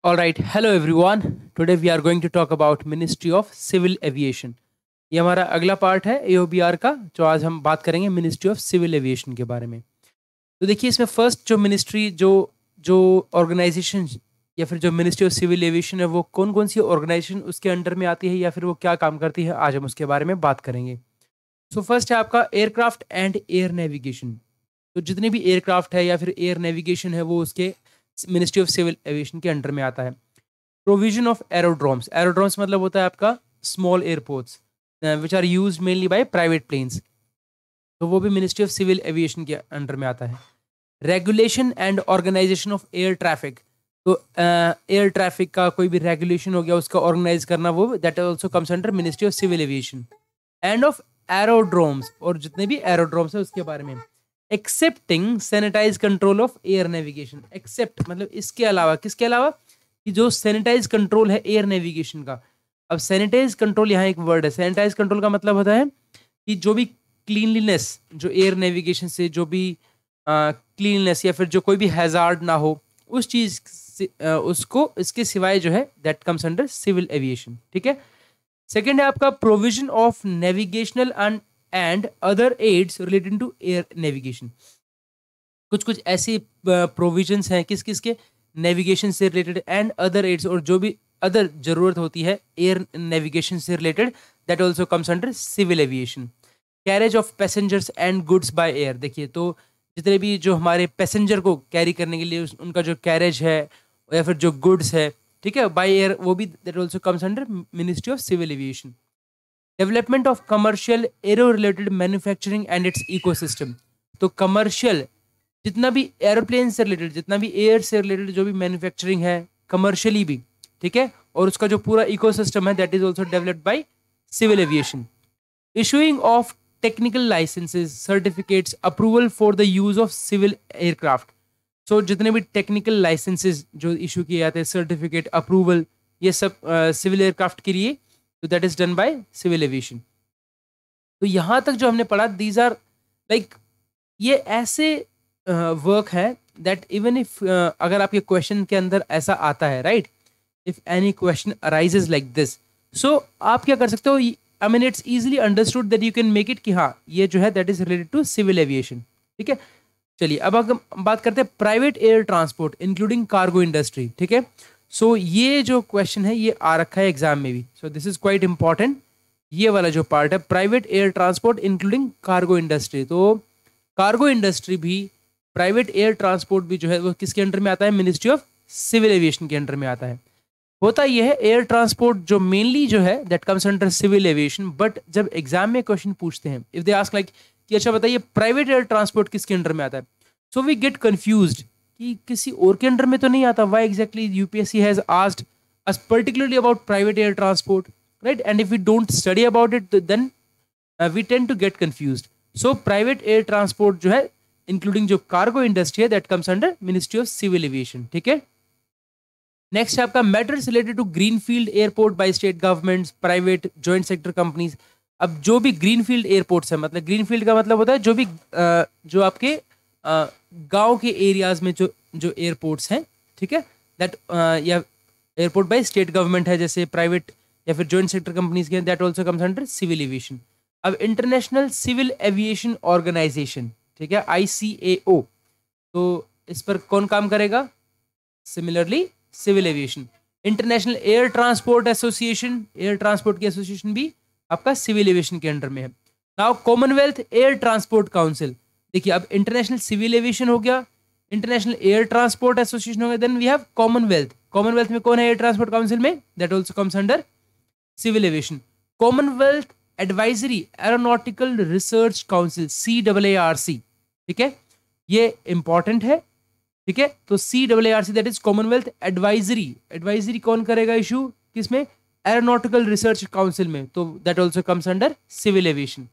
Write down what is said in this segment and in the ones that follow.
All right, hello everyone. Today we are going to talk about Ministry of Civil Aviation. ये हमारा अगला part है AOBR का, जो आज हम बात करेंगे मिनिस्ट्री ऑफ सिविल एविएशन के बारे में। तो देखिए इसमें फर्स्ट जो मिनिस्ट्री जो जो ऑर्गेनाइजेशन या फिर जो मिनिस्ट्री ऑफ सिविल एविएशन है वो कौन कौन सी ऑर्गेनाइजेशन उसके अंडर में आती है या फिर वो क्या काम करती है, आज हम उसके बारे में बात करेंगे। सो फर्स्ट है आपका एयरक्राफ्ट एंड एयर नेविगेशन। तो जितने भी एयरक्राफ्ट है या फिर एयर नेविगेशन है वो उसके मिनिस्ट्री ऑफ सिविल एविएशन के अंडर में आता है। प्रोविजन ऑफ एरोड्रोम्स, एरोड्रोम्स मतलब होता है आपका small airports which are use mainly by private planes, तो वो भी मिनिस्ट्री ऑफ सिविल एविएशन के अंडर में आता है। Regulation and organisation of air traffic, तो एयर ट्रैफिक का कोई भी रेगुलेशन हो गया उसका ऑर्गेनाइज करना, वो that also comes under ministry of civil aviation. And of aerodromes, और जितने भी एरोड्रोम्स है उसके बारे में। Excepting sanitise control of air navigation, except मतलब इसके अलावा, किसके अलावा, कि जो सैनिटाइज कंट्रोल है एयर नेविगेशन का। अब सैनिटाइज कंट्रोल यहाँ एक वर्ड है, सैनिटाइज कंट्रोल का मतलब होता है कि जो भी क्लीनलीनेस, जो एयर नेविगेशन से जो भी क्लीनलीनेस या फिर जो कोई भी हैजार्ड ना हो उस चीज़ से उसको इसके सिवाय जो है that comes under civil aviation. ठीक है। सेकेंड है आपका provision of navigational and other aids related to air navigation. कुछ कुछ ऐसी प्रोविजंस हैं किस किस के, नेविगेशन से रिलेटेड एंड अदर एड्स, और जो भी अदर जरूरत होती है एयर नेविगेशन से related that also comes under civil aviation. Carriage of passengers and goods by air, देखिए तो जितने भी जो हमारे पैसेंजर को कैरी करने के लिए उनका जो कैरेज है या फिर जो गुड्स है, ठीक है, बाय एयर, वो भी that also comes under ministry of civil aviation. Development of commercial aero related manufacturing and its ecosystem, तो कमर्शियल जितना भी एरोप्लेन से रिलेटेड, जितना भी एयर से रिलेटेड जो भी मैन्युफैक्चरिंग है कमर्शियली भी, ठीक है, और उसका जो पूरा इकोसिस्टम है that is also developed by civil aviation. Issuing of technical licences certificates approval for the use of civil aircraft, so जितने भी टेक्निकल लाइसेंसेज जो इशू किए जाते हैं, सर्टिफिकेट, अप्रूवल, ये सब सिविल एयरक्राफ्ट के लिए, तो that is done by civil aviation. तो यहाँ तक जो हमने पढ़ा, दीज आर लाइक, ये ऐसे वर्क है दैट इवन इफ अगर आपके क्वेश्चन के अंदर ऐसा आता है, right, if any question arises like this, so आप क्या कर सकते हो, I mean it's easily understood that you can make it कि हाँ ये जो है that is related to civil aviation. ठीक है, चलिए अब हम बात करते हैं private air transport including cargo industry. ठीक है, सो ये जो क्वेश्चन है ये आ रखा है एग्जाम में भी, so this is quite important. ये वाला जो पार्ट है private air transport including cargo industry, तो कार्गो इंडस्ट्री भी, प्राइवेट एयर ट्रांसपोर्ट भी जो है वो किसके अंडर में आता है, मिनिस्ट्री ऑफ सिविल एविएशन के अंडर में आता है। होता यह है एयर ट्रांसपोर्ट जो मेनली जो है that comes under civil aviation, but जब एग्जाम में क्वेश्चन पूछते हैं, इफ दे आस्क लाइक कि अच्छा बताइए प्राइवेट एयर ट्रांसपोर्ट किसके अंडर में आता है, सो वी गेट कंफ्यूज्ड कि किसी और के अंडर में तो नहीं आता। Why exactly UPSC has asked us particularly about private air transport, right, and if we don't study about it then we tend to get confused. So private air transport जो है इंक्लूडिंग जो cargo industry है that comes under ministry of civil aviation. ठीक है, next है आपका matters related to greenfield airport by state governments, private joint sector companies. अब जो भी ग्रीनफील्ड एयरपोर्ट्स है, मतलब ग्रीनफील्ड का मतलब होता है जो भी जो आपके गांव के एरियाज में जो जो एयरपोर्ट्स हैं, ठीक है, दैट या एयरपोर्ट बाय स्टेट गवर्नमेंट है, जैसे प्राइवेट या फिर जॉइंट सेक्टर कंपनीज के, that also comes under civil aviation. अब इंटरनेशनल सिविल एविएशन ऑर्गेनाइजेशन, ठीक है, ICAO, तो इस पर कौन काम करेगा, similarly civil aviation. International air transport association, air transport की एसोसिएशन भी आपका सिविल एविएशन के अंडर में है। Now commonwealth air transport council, देखिए अब इंटरनेशनल सिविल एविएशन हो गया, इंटरनेशनल एयर ट्रांसपोर्ट एसोसिएशन हो गया, then we have commonwealth. Commonwealth में कौन है एयर ट्रांसपोर्ट काउंसिल में, that also comes under civil aviation. Commonwealth advisory aeronautical research council, CAARC, ठीक है, ये इंपॉर्टेंट है। ठीक है, तो CAARC that is commonwealth advisory, advisory कौन करेगा इशू, किसमें, एरोनॉटिकल रिसर्च काउंसिल में, तो that also comes under civil aviation.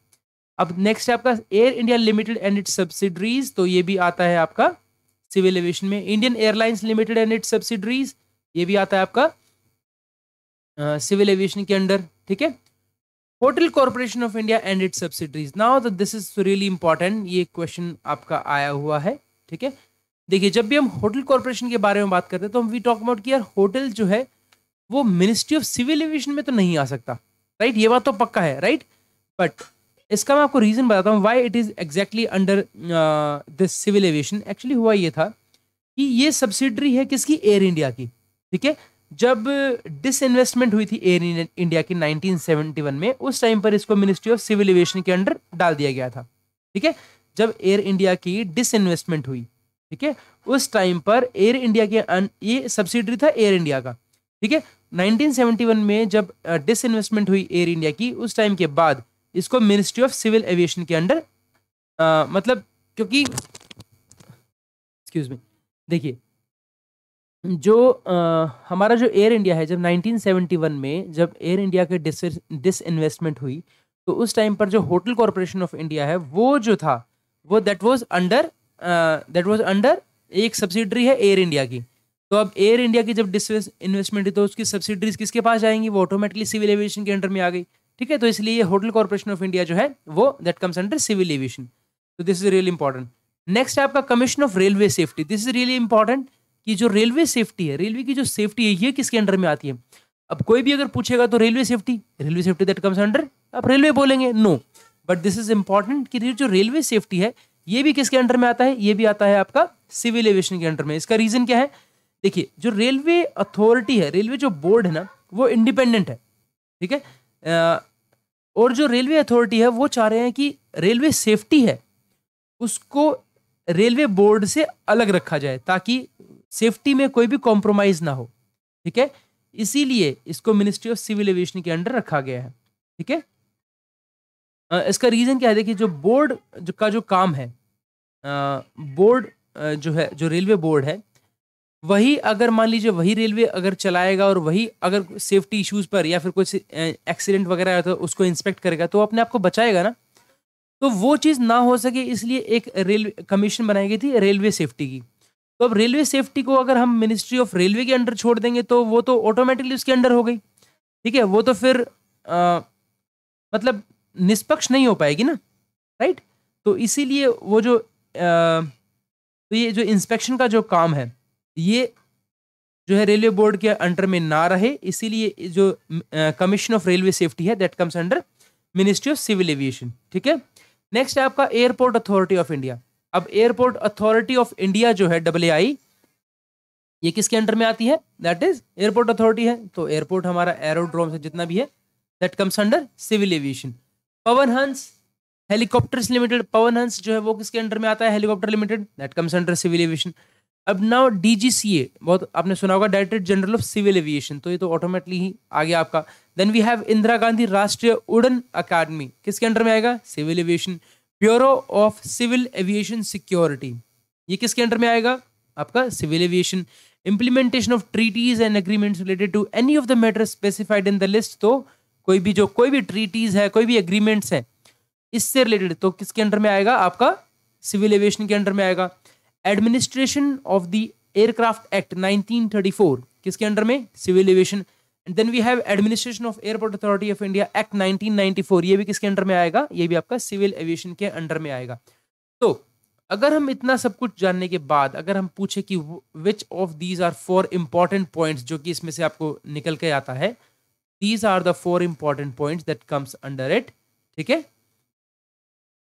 अब नेक्स्ट है आपका air India limited and its subsidiaries, तो ये भी आता है आपका सिविल एविएशन में। Indian airlines limited and its subsidiaries, ये भी आता है आपका सिविल एविएशन के अंडर। ठीक है, hotel corporation of India and its subsidiaries, now this is really important, ये क्वेश्चन आपका आया हुआ है। ठीक है, देखिए जब भी हम होटल कॉर्पोरेशन के बारे में बात करते हैं तो हम वी टॉक अबाउट कि यार होटल जो है वो मिनिस्ट्री ऑफ सिविल एविएशन में तो नहीं आ सकता, राइट? ये बात तो पक्का है, राइट? बट इसका मैं आपको रीजन बताता हूँ why it is exactly under this civil aviation. Actually हुआ ये था कि ये सब्सिडरी है किसकी? एयर इंडिया की, ठीक है? जब डिसइन्वेस्टमेंट हुई थी एयर इंडिया की 1971 में, उस टाइम पर इसको मिनिस्ट्री ऑफ सिविल एविएशन के अंडर डाल दिया गया था, ठीक है? जब एयर इंडिया की डिसइन्वेस्टमेंट हुई, ठीक है, उस टाइम पर एयर इंडिया के ये सब्सिडरी था एयर इंडिया का, ठीक है? 1971 में जब डिसइन्वेस्टमेंट हुई एयर इंडिया की, उस टाइम के बाद इसको मिनिस्ट्री ऑफ सिविल एविएशन के अंडर मतलब क्योंकि एक्सक्यूज मी, देखिए जो हमारा जो एयर इंडिया है, जब 1971 में जब एयर इंडिया के डिसइन्वेस्टमेंट हुई, तो उस टाइम पर जो होटल कॉर्पोरेशन ऑफ इंडिया है वो जो था वो दैट वाज अंडर एक सब्सिडरी है एयर इंडिया की। तो अब एयर इंडिया की जब डिसइन्वेस्टमेंट हुई तो उसकी सब्सिडरीज किसके पास जाएंगी? वो ऑटोमेटिकली सिविल एविएशन के अंडर में आ गई, ठीक है? तो इसलिए ये होटल कॉर्पोरेशन ऑफ इंडिया जो है वो that comes under civil aviation. तो this is really important. Next है आपका commission of railway safety. This is really important कि जो रेलवे सेफ्टी है, रेलवे की जो सेफ्टी है, ये किसके अंडर में आती है? अब कोई भी अगर पूछेगा तो railway safety that comes under, आप रेलवे बोलेंगे, no, but this is important कि जो रेलवे सेफ्टी है ये भी किसके अंडर में आता है? ये भी आता है आपका सिविल एविएशन के अंडर में। इसका रीजन क्या है? देखिए जो रेलवे अथॉरिटी है, रेलवे जो बोर्ड है ना, वो इंडिपेंडेंट है, ठीक है? और जो रेलवे अथॉरिटी है वो चाह रहे हैं कि रेलवे सेफ्टी है उसको रेलवे बोर्ड से अलग रखा जाए ताकि सेफ्टी में कोई भी कॉम्प्रोमाइज ना हो, ठीक है? इसीलिए इसको मिनिस्ट्री ऑफ सिविल एविएशन के अंडर रखा गया है, ठीक है? इसका रीजन क्या है? देखिए जो बोर्ड का जो काम है, बोर्ड जो है, जो रेलवे बोर्ड है, वही अगर मान लीजिए वही रेलवे अगर चलाएगा और वही अगर सेफ्टी इश्यूज पर या फिर कुछ एक्सीडेंट वगैरह है तो उसको इंस्पेक्ट करेगा तो अपने आप को बचाएगा ना। तो वो चीज़ ना हो सके इसलिए एक रेलवे कमीशन बनाई गई थी रेलवे सेफ्टी की। तो अब रेलवे सेफ्टी को अगर हम मिनिस्ट्री ऑफ रेलवे के अंडर छोड़ देंगे तो वो तो ऑटोमेटिकली उसके अंडर हो गई, ठीक है? वो तो फिर मतलब निष्पक्ष नहीं हो पाएगी ना, राइट? तो इसीलिए वो जो तो ये जो इंस्पेक्शन का जो काम है ये जो है रेलवे बोर्ड के अंडर में ना रहे, इसीलिए जो कमीशन ऑफ रेलवे सेफ्टी है that comes under ministry of civil aviation, ठीक है? नेक्स्ट है आपका एयरपोर्ट अथॉरिटी ऑफ इंडिया। अब एयरपोर्ट अथॉरिटी ऑफ इंडिया जो है AAI, ये किसके अंडर में आती है? दैट इज एयरपोर्ट अथॉरिटी है। तो एयरपोर्ट हमारा एरोड्रोम से जितना भी है that comes under civil aviation. Pawan Hans helicopters limited, Pawan Hans जो है वो किसके अंडर में आता है? Helicopter limited, that comes under civil aviation. अब नाउ DGCA, बहुत आपने सुना होगा, director general of civil aviation, तो ये तो ऑटोमेटिकली ही आ गया आपका। Then we have Indira Gandhi Rashtriya Udan Akademi, किसके अंडर में आएगा? Civil aviation. Bureau of civil aviation security, ये किसके अंडर में आएगा? आपका civil aviation. Implementation of treaties and agreements related to any of the matters specified in the list, तो कोई भी ट्रीटीज है, कोई भी एग्रीमेंट्स है इससे रिलेटेड, तो किसके अंडर में आएगा? आपका सिविल एविएशन के अंडर में आएगा। Administration of the aircraft act 1934, किसके अंडर में? Civil aviation. And then we have administration of airport authority of India act 1994, ये भी किसके अंडर में आएगा? ये भी आपका सिविल एविएशन के अंडर में आएगा। तो अगर हम इतना सब कुछ जानने के बाद अगर हम पूछे कि which of these are 4 important points, जो कि इसमें से आपको निकल के आता है, these are the 4 important points that comes under it, ठीक है?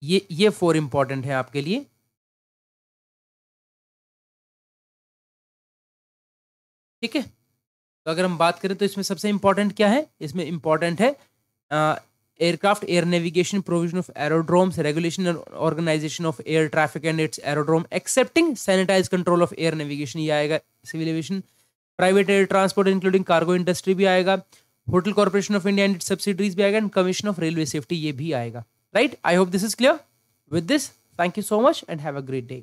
ये 4 इंपॉर्टेंट है आपके लिए। ठीक है, तो अगर हम बात करें तो इसमें सबसे इंपॉर्टेंट क्या है? इसमें इंपॉर्टेंट है aircraft air navigation, provision of aerodromes, regulation and organisation of air traffic and its aerodrome, excepting sanitise control of air navigation, ये आएगा civil aviation. Private air transport including cargo industry भी आएगा। Hotel corporation of India and its subsidiaries भी आएगा। And commission of railway safety, ये भी आएगा। Right, I hope this is clear. With this, thank you so much and have a great day.